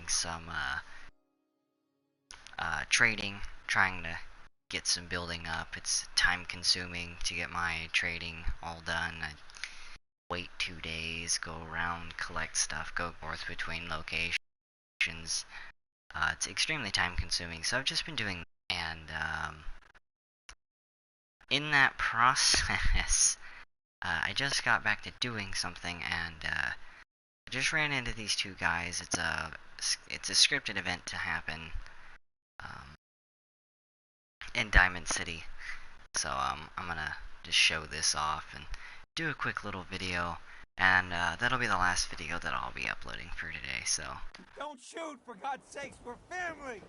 some trading, trying to get some building up. It's time consuming to get my trading all done. I wait 2 days, go around, collect stuff, go forth between locations. It's extremely time consuming, so I've just been doing that. And in that process, I just got back to doing something, and I just ran into these two guys. It's a scripted event to happen in Diamond City. So I'm gonna just show this off and do a quick little video, and that'll be the last video that I'll be uploading for today. So don't shoot, for God's sakes, we're family.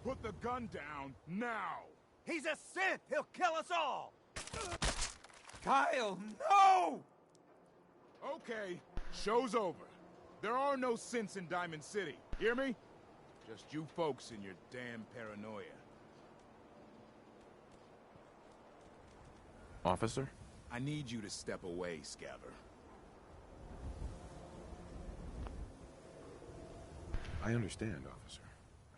Put the gun down now. He's a Sith. He'll kill us all. Kyle, no! Okay, show's over. There are no Synths in Diamond City. Hear me? Just you folks and your damn paranoia. Officer? I need you to step away, Scabber. I understand, officer.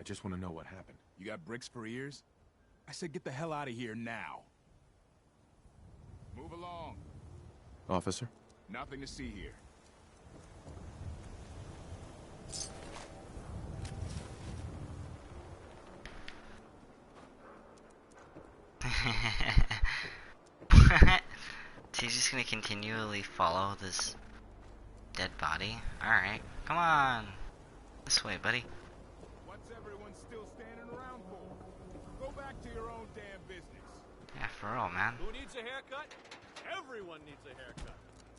I just want to know what happened. You got bricks for ears? I said get the hell out of here now. Move along. Officer? Nothing to see here. what? He's just gonna continually follow this dead body? Alright, come on. This way, buddy. What's everyone still standing around for? Go back to your own damn business. Yeah, for real, man. Who needs a haircut? Everyone needs a haircut.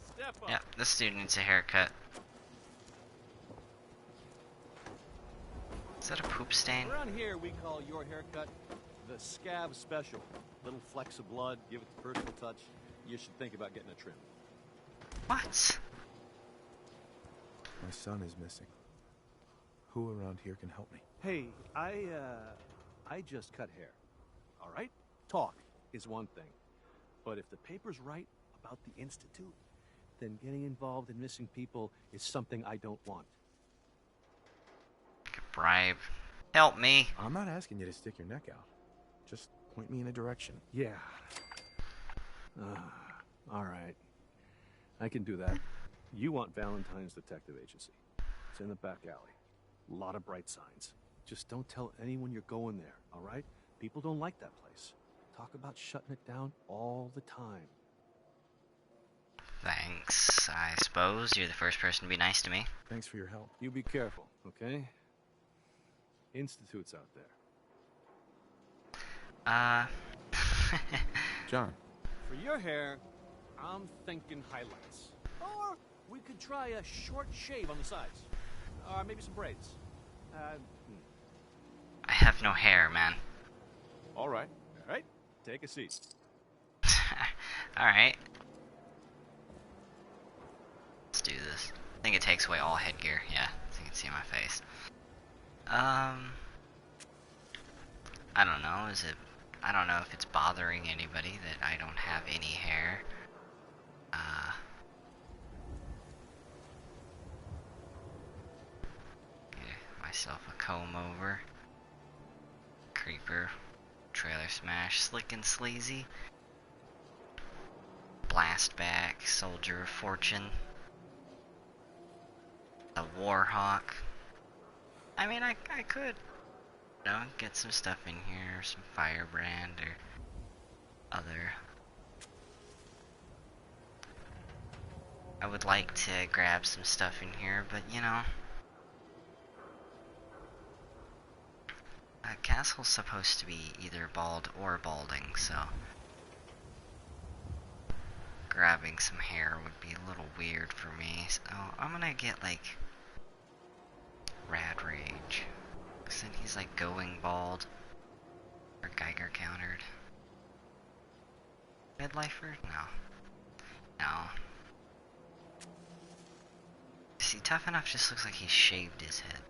Step up. Yep, this dude needs a haircut. Is that a poop stain? Around here, we call your haircut the scab special. Little flecks of blood, give it the personal touch. You should think about getting a trim. What? My son is missing. Who around here can help me? Hey, I just cut hair. All right? Talk is one thing. But if the paper's right about the Institute, then getting involved in missing people is something I don't want. Bribe. Help me. I'm not asking you to stick your neck out. Just point me in a direction. Yeah. All right. I can do that. You want Valentine's Detective Agency. It's in the back alley. A lot of bright signs. Just don't tell anyone you're going there, all right? People don't like that place. Talk about shutting it down all the time. Thanks, I suppose. You're the first person to be nice to me. Thanks for your help. You be careful, okay? Institute's out there. John. For your hair, I'm thinking highlights. Or we could try a short shave on the sides. Or maybe some braids. I have no hair, man. All right. Take a seat. Alright. Let's do this. I think it takes away all headgear. Yeah, so you can see my face. I don't know, I don't know if it's bothering anybody that I don't have any hair. Get myself a comb over. Creeper. Trailer smash. Slick and sleazy. Blast back. Soldier of fortune. A warhawk. I mean, I could, you know, get some stuff in here, some firebrand or other. I would like to grab some stuff in here, but you know, Castle's supposed to be either bald or balding, so grabbing some hair would be a little weird for me. So I'm gonna get like Rad Rage. Cause then he's like going bald. Or Geiger countered. Midlifer? No. See, Tough Enough just looks like he shaved his head.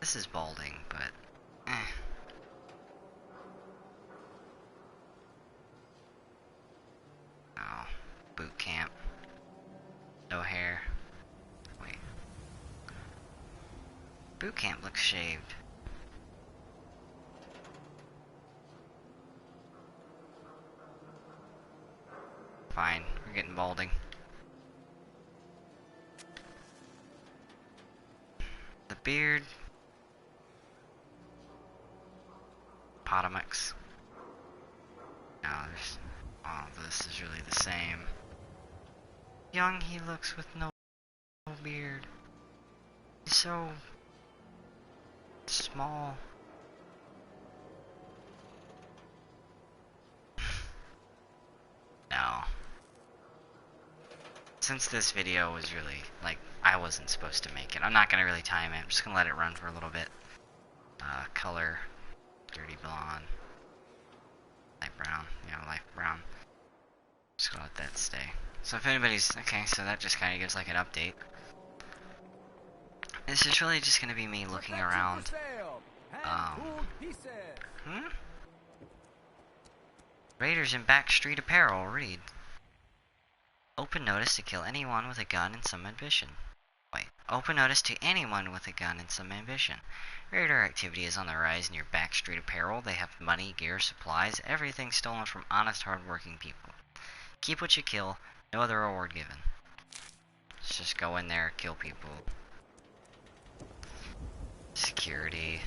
This is balding, but Oh, boot camp. No hair. Wait. boot camp looks shaved. Fine, we're getting balding. The beard. Potomacs. No, there's... Oh, this is really the same. Young he looks with no beard. He's so... small. No. Since this video was really, like, I wasn't supposed to make it, I'm not gonna really time it. I'm just gonna let it run for a little bit. Color, dirty blonde, light brown, light brown. Just gonna let that stay. So if anybody's, okay, so that just kind of gives like an update. This is really just gonna be me looking around. Raiders in Backstreet Apparel, read. Open notice to kill anyone with a gun and some ambition. Wait, open notice to anyone with a gun and some ambition. Raider activity is on the rise near Backstreet Apparel. They have money, gear, supplies, everything stolen from honest, hard-working people. Keep what you kill, no other reward given. Let's just go in there, kill people. Security,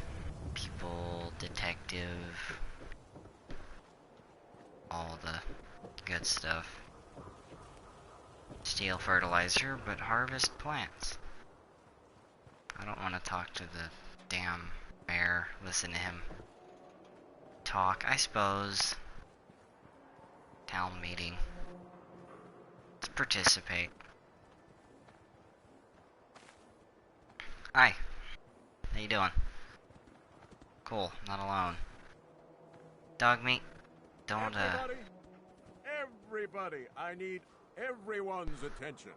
people, detective, all the good stuff. Steal fertilizer, but harvest plants. I don't want to talk to the damn mayor, listen to him talk. I suppose. Town meeting. Let's participate. Hi. How you doing? Cool, not alone. Dog meat? Don't, Everybody, I need everyone's attention.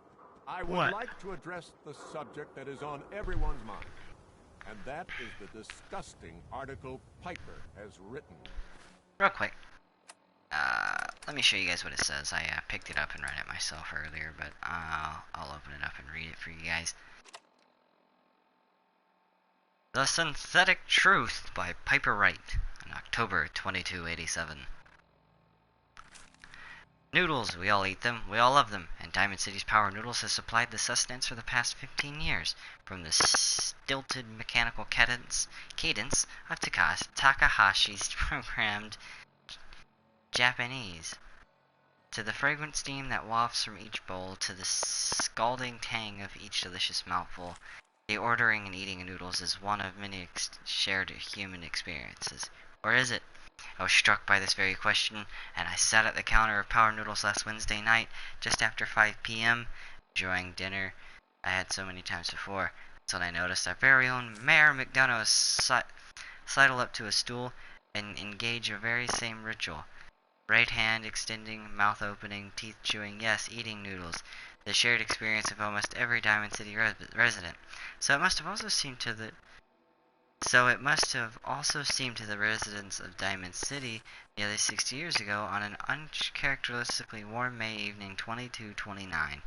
I would What? like to address the subject that is on everyone's mind. And that is the disgusting article Piper has written. Real quick. Let me show you guys what it says. I picked it up and read it myself earlier, but I'll open it up and read it for you guys. The Synthetic Truth by Piper Wright in October 2287. Noodles, we all eat them, we all love them, and Diamond City's Power Noodles has supplied the sustenance for the past 15 years, from the stilted mechanical cadence of Takahashi's programmed Japanese, to the fragrant steam that wafts from each bowl, to the scalding tang of each delicious mouthful. The ordering and eating of noodles is one of many shared human experiences. Or is it? I was struck by this very question, and I sat at the counter of Power Noodles last Wednesday night, just after 5 p.m., enjoying dinner I had so many times before. That's when I noticed our very own Mayor McDonough sidle up to a stool and engage a very same ritual. Right hand extending, mouth opening, teeth chewing, yes, eating noodles. The shared experience of almost every Diamond City resident. So it must have also seemed to the residents of Diamond City nearly 60 years ago on an uncharacteristically warm May evening 2229,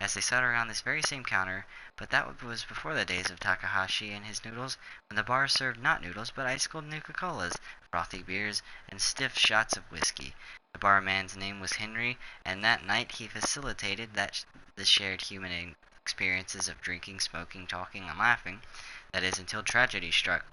as they sat around this very same counter, but that was before the days of Takahashi and his noodles, when the bar served not noodles but ice-cold Nuka-Colas, frothy beers, and stiff shots of whiskey. The barman's name was Henry, and that night he facilitated the shared human experiences of drinking, smoking, talking, and laughing. That is, until tragedy struck.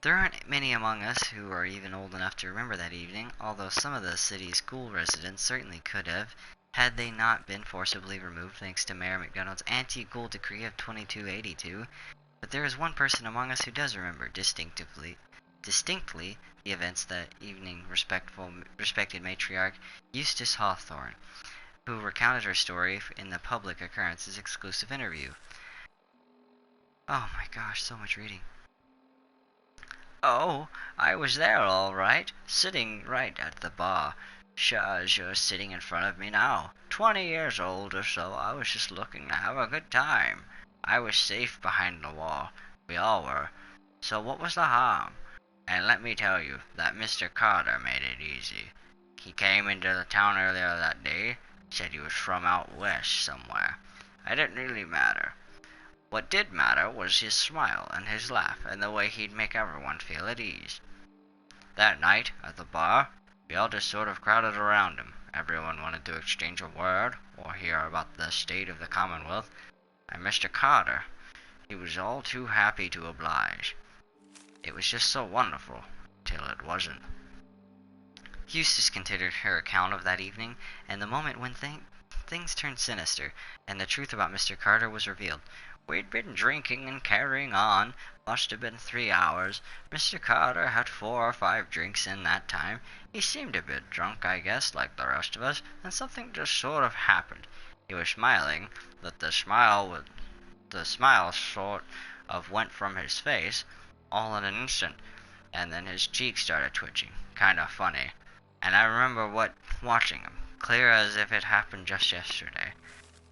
There aren't many among us who are even old enough to remember that evening, although some of the city's school residents certainly could have, had they not been forcibly removed thanks to Mayor McDonald's anti-ghoul decree of 2282. But there is one person among us who does remember distinctly the events that evening. Respected matriarch Eustace Hawthorne, who recounted her story in the Public Occurrences exclusive interview. Oh my gosh, so much reading. Oh, I was there all right, sitting right at the bar. As you're sitting in front of me now. 20 years old or so, I was just looking to have a good time. I was safe behind the wall. We all were. So what was the harm? And let me tell you that Mr. Carter made it easy. He came into the town earlier that day, said he was from out west somewhere. It didn't really matter. What did matter was his smile and his laugh and the way he'd make everyone feel at ease. That night, at the bar, we all just sort of crowded around him. Everyone wanted to exchange a word or hear about the state of the Commonwealth, and Mr. Carter, he was all too happy to oblige. It was just so wonderful, till it wasn't. Eustace considered her account of that evening, and the moment when things turned sinister, and the truth about Mr. Carter was revealed. We'd been drinking and carrying on. Must have been 3 hours. Mr. Carter had 4 or 5 drinks in that time. He seemed a bit drunk, I guess, like the rest of us, and something just sort of happened. He was smiling, but the smile sort of went from his face, all in an instant, and then his cheeks started twitching, kind of funny. And I remember watching him, clear as if it happened just yesterday.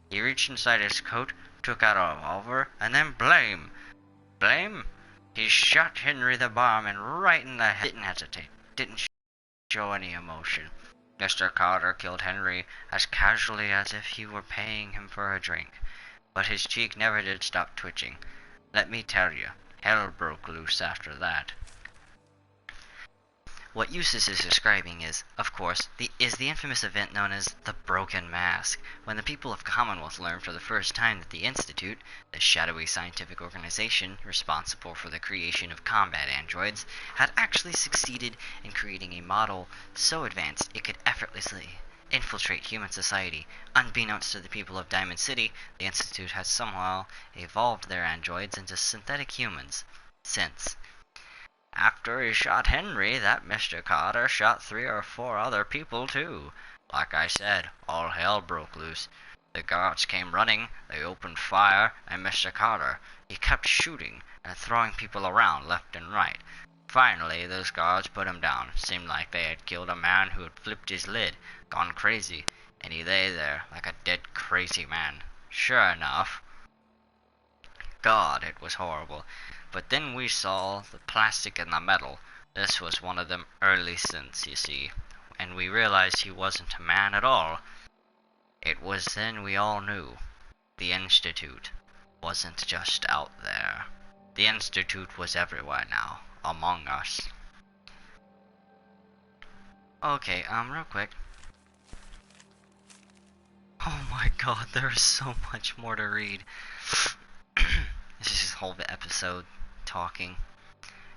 He reached inside his coat, took out a revolver, and then blame, he shot Henry the barman right in the head. Didn't hesitate, didn't show any emotion. Mr. Carter killed Henry as casually as if he were paying him for a drink, but his cheek never did stop twitching. Let me tell you, hell broke loose after that. What Eustace is describing is, of course, the infamous event known as the Broken Mask, when the people of Commonwealth learned for the first time that the Institute, the shadowy scientific organization responsible for the creation of combat androids, had actually succeeded in creating a model so advanced it could effortlessly infiltrate human society. Unbeknownst to the people of Diamond City, the Institute had somehow evolved their androids into synthetic humans. Since after he shot Henry, that Mr. Carter shot 3 or 4 other people too. Like I said, all hell broke loose. The guards came running, they opened fire, and Mr. Carter, he kept shooting and throwing people around left and right. Finally, those guards put him down. Seemed like they had killed a man who had flipped his lid, gone crazy, and he lay there like a dead crazy man. Sure enough. God, it was horrible. But then we saw the plastic and the metal. This was one of them early synths, you see, and we realized he wasn't a man at all. It was then we all knew the Institute wasn't just out there. The Institute was everywhere now, among us. Okay, real quick. Oh my god, there is so much more to read. This is this whole episode talking.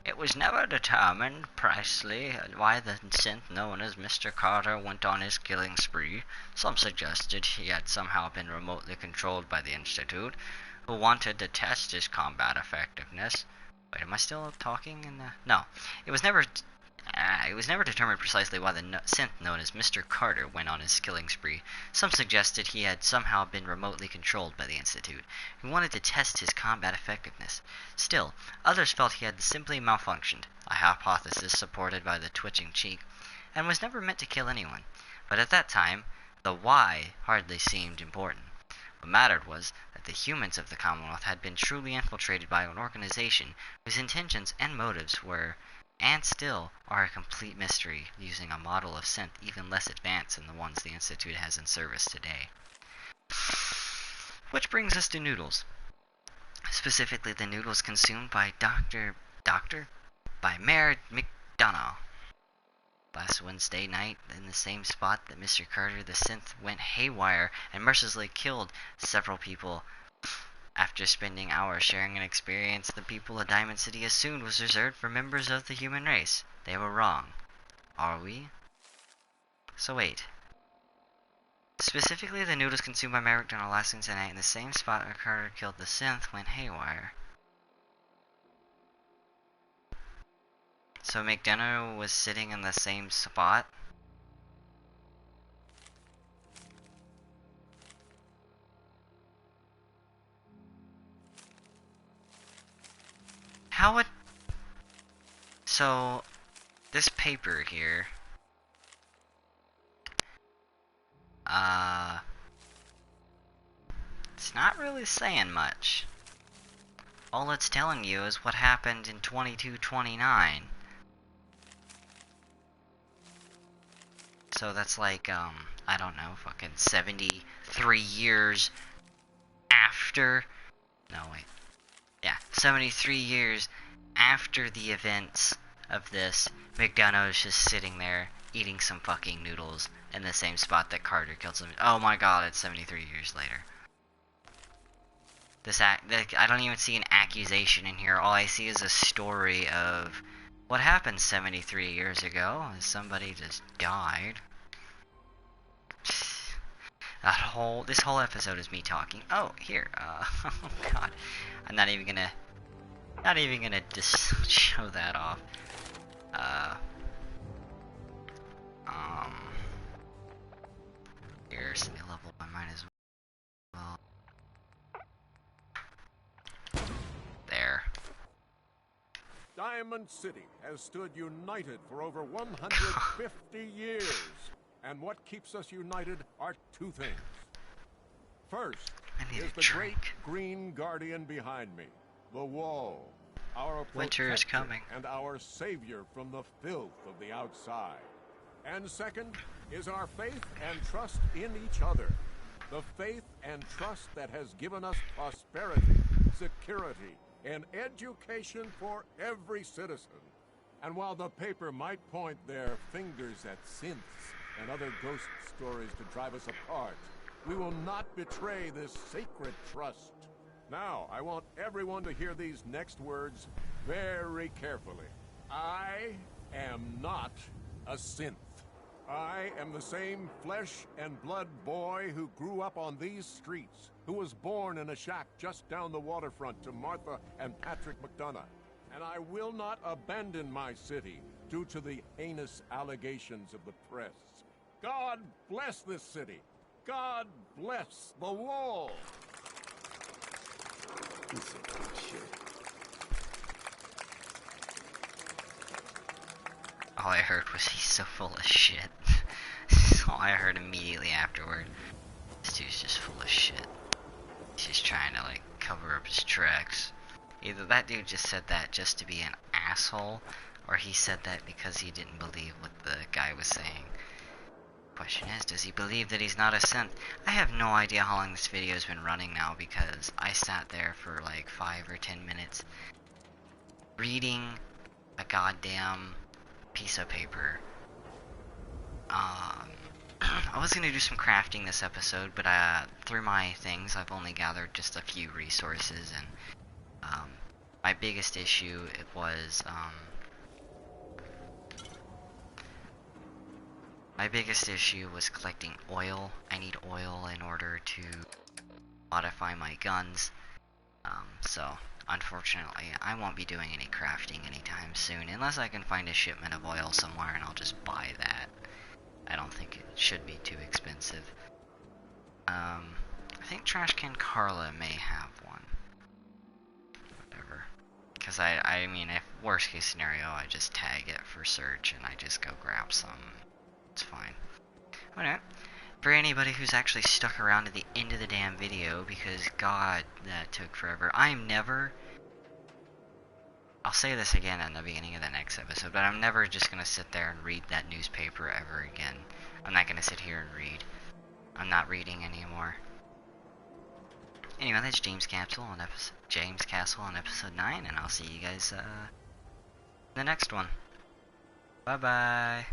It was never determined precisely why the synth known as Mr. Carter went on his killing spree. Some suggested he had somehow been remotely controlled by the Institute, who wanted to test his combat effectiveness. Wait, am I still talking in the... No. It was never determined precisely why the synth known as Mr. Carter went on his killing spree. Some suggested he had somehow been remotely controlled by the Institute, who wanted to test his combat effectiveness. Still, others felt he had simply malfunctioned, a hypothesis supported by the twitching cheek, and was never meant to kill anyone. But at that time, the why hardly seemed important. What mattered was that the humans of the Commonwealth had been truly infiltrated by an organization whose intentions and motives were, and still are, a complete mystery, using a model of synth even less advanced than the ones the Institute has in service today. Which brings us to noodles. Specifically the noodles consumed by by Mayor McDonough. Last Wednesday night, in the same spot that Mr. Carter the synth went haywire and mercilessly killed several people. After spending hours sharing an experience the people of Diamond City assumed was reserved for members of the human race. They were wrong. Are we? So wait. Specifically, the noodles consumed by Mayor McDonough last Wednesday night in the same spot where Carter killed the synth went haywire. So McDonough was sitting in the same spot? How would... So, this paper here... It's not really saying much. All it's telling you is what happened in 2229. So that's like, I don't know, fucking 73 years after No, wait. Yeah, 73 years after the events of this, McDonough's just sitting there eating some fucking noodles in the same spot that Carter killed him. Oh my god, it's 73 years later. I don't even see an accusation in here. All I see is a story of what happened 73 years ago. Somebody just died. This whole episode is me talking. Oh, here. Oh god. I'm not even gonna just show that off. Here's the level. I might as well. There. Diamond City has stood united for over 150 years. And what keeps us united are two things. First is the great green guardian behind me, the wall. Our winter is coming. And our savior from the filth of the outside. And second is our faith and trust in each other. The faith and trust that has given us prosperity, security, and education for every citizen. And while the paper might point their fingers at synths and other ghost stories to drive us apart, we will not betray this sacred trust. Now, I want everyone to hear these next words very carefully. I am not a synth. I am the same flesh and blood boy who grew up on these streets, who was born in a shack just down the waterfront to Martha and Patrick McDonough. And I will not abandon my city due to the heinous allegations of the press. God bless this city. God bless the wall. All I heard was he's so full of shit. That's all I heard immediately afterward. This dude's just full of shit. He's just trying to like cover up his tracks. Either that dude just said that just to be an asshole, or he said that because he didn't believe what the guy was saying. Question is, does he believe that he's not a synth? I have no idea how long this video has been running now, because I sat there for like 5 or 10 minutes reading a goddamn piece of paper. I was gonna do some crafting this episode, but through my things I've only gathered just a few resources, and my biggest issue was collecting oil. I need oil in order to modify my guns. So unfortunately, I won't be doing any crafting anytime soon, unless I can find a shipment of oil somewhere and I'll just buy that. I don't think it should be too expensive. I think Trash Can Carla may have one. Whatever. Because I mean, if worst case scenario, I just tag it for search and I just go grab some. It's fine. Alright. For anybody who's actually stuck around to the end of the damn video, because god, that took forever. I'll say this again in the beginning of the next episode, but I'm never just gonna sit there and read that newspaper ever again. I'm not gonna sit here and read. I'm not reading anymore. Anyway, that's James Castle on episode 9, and I'll see you guys in the next one. Bye bye.